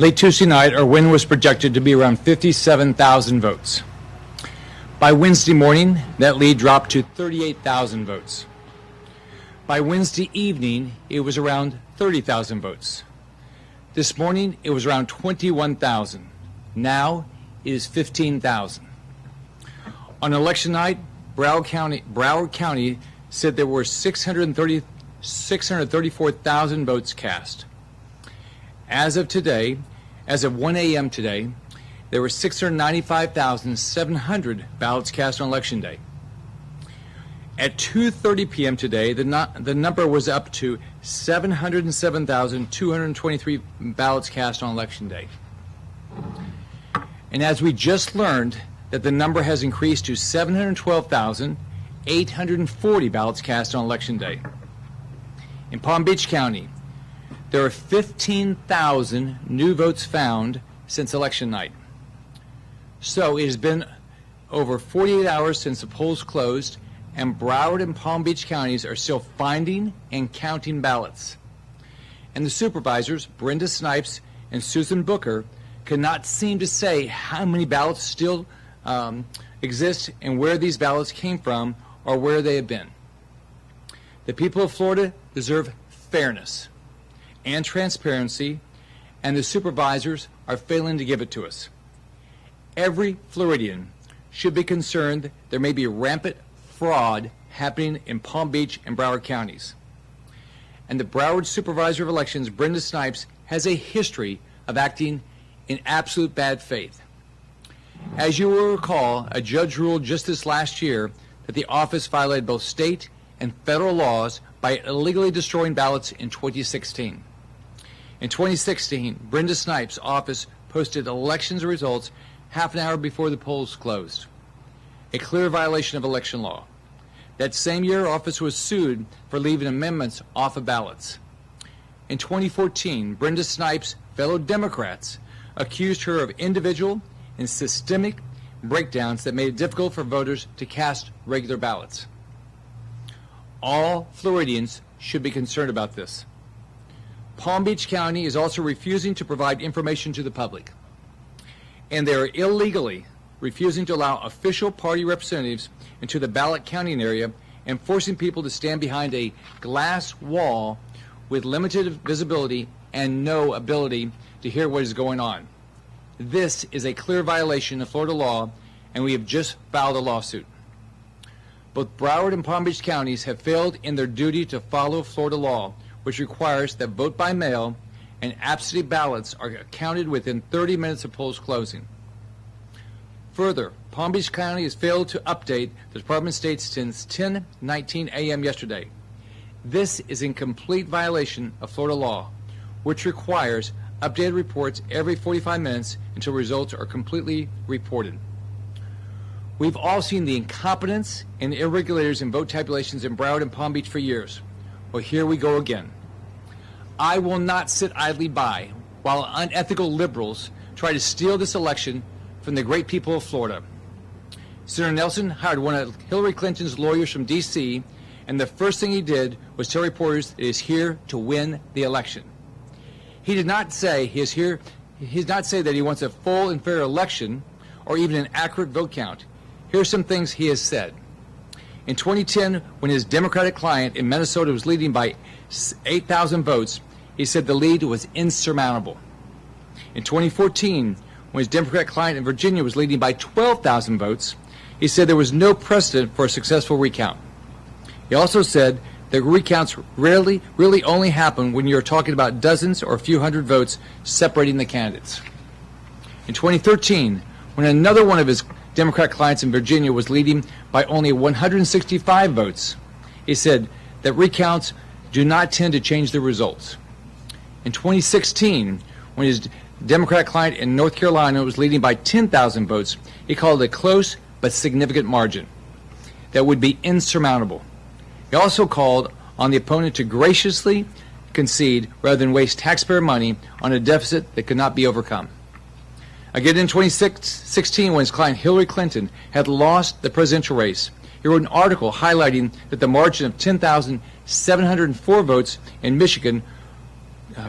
Late Tuesday night, our win was projected to be around 57,000 votes. By Wednesday morning, that lead dropped to 38,000 votes. By Wednesday evening, it was around 30,000 votes. This morning, it was around 21,000. Now, it is 15,000. On election night, Broward County said there were 634,000 votes cast. As of 1 a.m. today, there were 695,700 ballots cast on Election Day. At 2:30 p.m. today, the number was up to 707,223 ballots cast on Election Day. And as we just learned, that the number has increased to 712,840 ballots cast on Election Day. In Palm Beach County, there are 15,000 new votes found since election night. So it has been over 48 hours since the polls closed, and Broward and Palm Beach counties are still finding and counting ballots. And the supervisors, Brenda Snipes and Susan Booker, could not seem to say how many ballots still exist and where these ballots came from or where they have been. The people of Florida deserve fairness and transparency, and the supervisors are failing to give it to us. Every Floridian should be concerned there may be rampant fraud happening in Palm Beach and Broward counties. And the Broward Supervisor of Elections, Brenda Snipes, has a history of acting in absolute bad faith. As you will recall, a judge ruled just this last year that the office violated both state and federal laws by illegally destroying ballots in 2016. In 2016, Brenda Snipes' office posted elections results half an hour before the polls closed, a clear violation of election law. That same year, her office was sued for leaving amendments off of ballots. In 2014, Brenda Snipes' fellow Democrats accused her of individual and systemic breakdowns that made it difficult for voters to cast regular ballots. All Floridians should be concerned about this. Palm Beach County is also refusing to provide information to the public, and they are illegally refusing to allow official party representatives into the ballot counting area and forcing people to stand behind a glass wall with limited visibility and no ability to hear what is going on. This is a clear violation of Florida law, and we have just filed a lawsuit. Both Broward and Palm Beach counties have failed in their duty to follow Florida law, which requires that vote by mail and absentee ballots are counted within 30 minutes of polls closing. Further, Palm Beach County has failed to update the Department of State since 10:19 a.m. yesterday. This is in complete violation of Florida law, which requires updated reports every 45 minutes until results are completely reported. We've all seen the incompetence and irregularities in vote tabulations in Broward and Palm Beach for years. Well, here we go again. I will not sit idly by while unethical liberals try to steal this election from the great people of Florida. Senator Nelson hired one of Hillary Clinton's lawyers from D.C., and the first thing he did was tell reporters that he is here to win the election. He did not say he is here. He did not say that he wants a full and fair election or even an accurate vote count. Here are some things he has said. In 2010, when his Democratic client in Minnesota was leading by 8,000 votes, he said the lead was insurmountable. In 2014, when his Democratic client in Virginia was leading by 12,000 votes, he said there was no precedent for a successful recount. He also said that recounts really only happen when you're talking about dozens or a few hundred votes separating the candidates. In 2013, when another one of his Democrat clients in Virginia was leading by only 165 votes, he said that recounts do not tend to change the results. In 2016, when his Democrat client in North Carolina was leading by 10,000 votes, he called it a close but significant margin that would be insurmountable. He also called on the opponent to graciously concede rather than waste taxpayer money on a deficit that could not be overcome. Again, in 2016, when his client Hillary Clinton had lost the presidential race, he wrote an article highlighting that the margin of 10,704 votes in Michigan,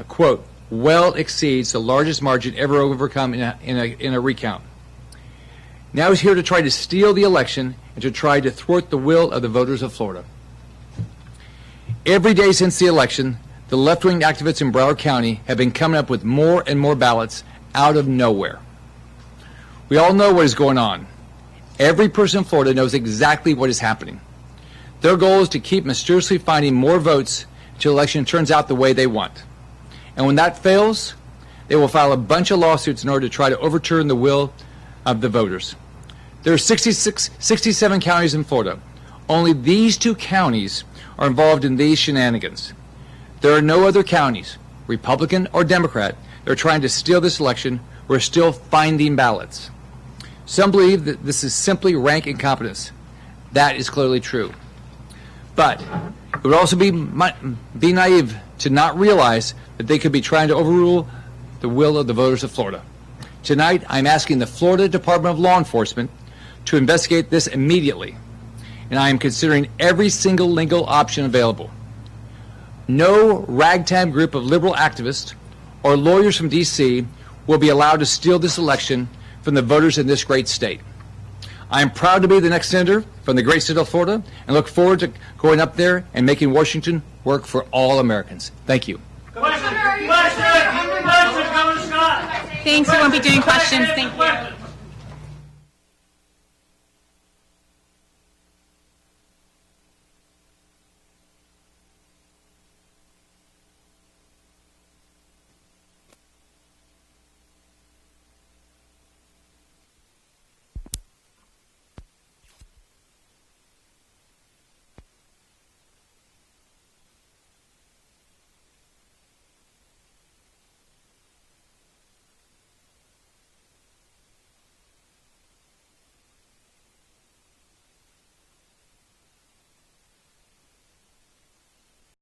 quote, well exceeds the largest margin ever overcome in a recount. Now he's here to try to steal the election and to try to thwart the will of the voters of Florida. Every day since the election, the left-wing activists in Broward County have been coming up with more and more ballots out of nowhere. We all know what is going on. Every person in Florida knows exactly what is happening. Their goal is to keep mysteriously finding more votes until the election turns out the way they want. And when that fails, they will file a bunch of lawsuits in order to try to overturn the will of the voters. There are 67 counties in Florida. Only these 2 counties are involved in these shenanigans. There are no other counties, Republican or Democrat, that are trying to steal this election. We're still finding ballots. Some believe that this is simply rank incompetence. That is clearly true. But it would also be naive to not realize that they could be trying to overrule the will of the voters of Florida. Tonight, I'm asking the Florida Department of Law Enforcement to investigate this immediately, and I am considering every single legal option available. No ragtag group of liberal activists or lawyers from D.C. will be allowed to steal this election from the voters in this great state. I am proud to be the next senator from the great state of Florida and look forward to going up there and making Washington work for all Americans. Thank you. Thanks. We won't be doing questions. Thank you.